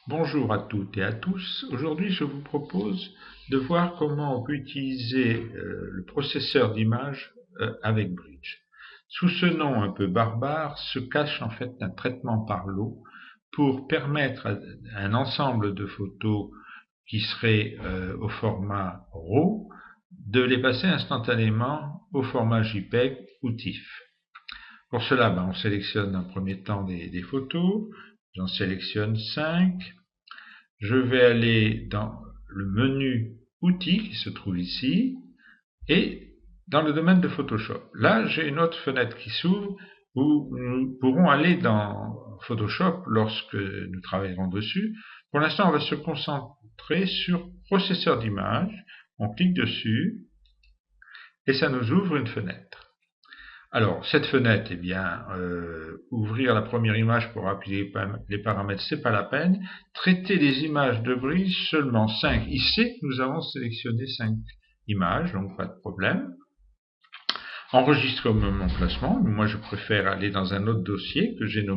Bonjour à toutes et à tous. Aujourd'hui, je vous propose de voir comment on peut utiliser le processeur d'image avec Bridge. Sous ce nom un peu barbare se cache en fait un traitement par l'eau pour permettre à un ensemble de photos qui seraient au format RAW de les passer instantanément au format JPEG ou TIFF. Pour cela, on sélectionne dans un premier temps des photos. J'en sélectionne 5. Je vais aller dans le menu Outils qui se trouve ici et dans le domaine de Photoshop. Là, j'ai une autre fenêtre qui s'ouvre où nous pourrons aller dans Photoshop lorsque nous travaillerons dessus. Pour l'instant, on va se concentrer sur processeur d'image. On clique dessus et ça nous ouvre une fenêtre. Alors, cette fenêtre, ouvrir la première image pour appuyer les paramètres, c'est pas la peine. Traiter les images de Bridge, seulement 5. Il sait que nous avons sélectionné 5 images, donc pas de problème. Enregistrer au même emplacement. Moi, je préfère aller dans un autre dossier que j'ai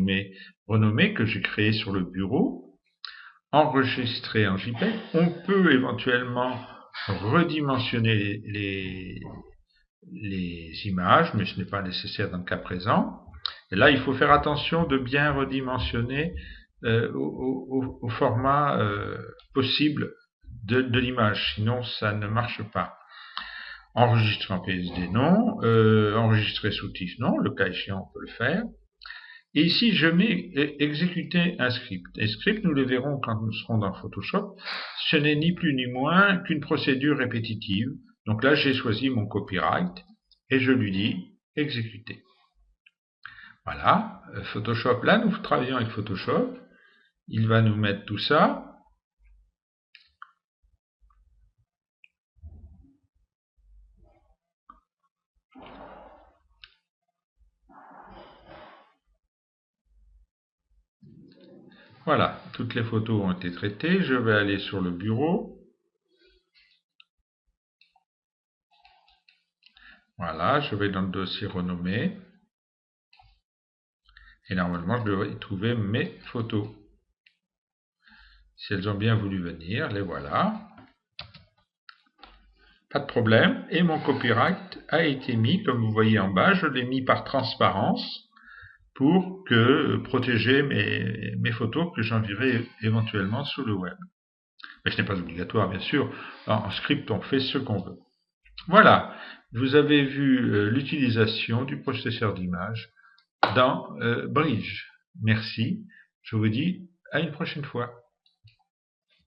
renommé, que j'ai créé sur le bureau. Enregistrer en JPEG. On peut éventuellement redimensionner les images, mais ce n'est pas nécessaire dans le cas présent. Et là, il faut faire attention de bien redimensionner au format possible de l'image, sinon ça ne marche pas. Enregistrer en PSD, non. Enregistrer sous TIFF, non. Le cas échéant, on peut le faire. Et ici, je mets exécuter un script. Un script, nous le verrons quand nous serons dans Photoshop, ce n'est ni plus ni moins qu'une procédure répétitive. Donc là, j'ai choisi mon copyright et je lui dis exécuter. Voilà, Photoshop, là nous travaillons avec Photoshop. Il va nous mettre tout ça. Voilà, toutes les photos ont été traitées. Je vais aller sur le bureau. Voilà, je vais dans le dossier renommé. Et normalement, je devrais y trouver mes photos. Si elles ont bien voulu venir, les voilà. Pas de problème. Et mon copyright a été mis, comme vous voyez en bas, je l'ai mis par transparence pour protéger mes photos que j'enverrai éventuellement sur le web. Mais ce n'est pas obligatoire, bien sûr. En script, on fait ce qu'on veut. Voilà, vous avez vu l'utilisation du processeur d'image dans Bridge. Merci, je vous dis à une prochaine fois.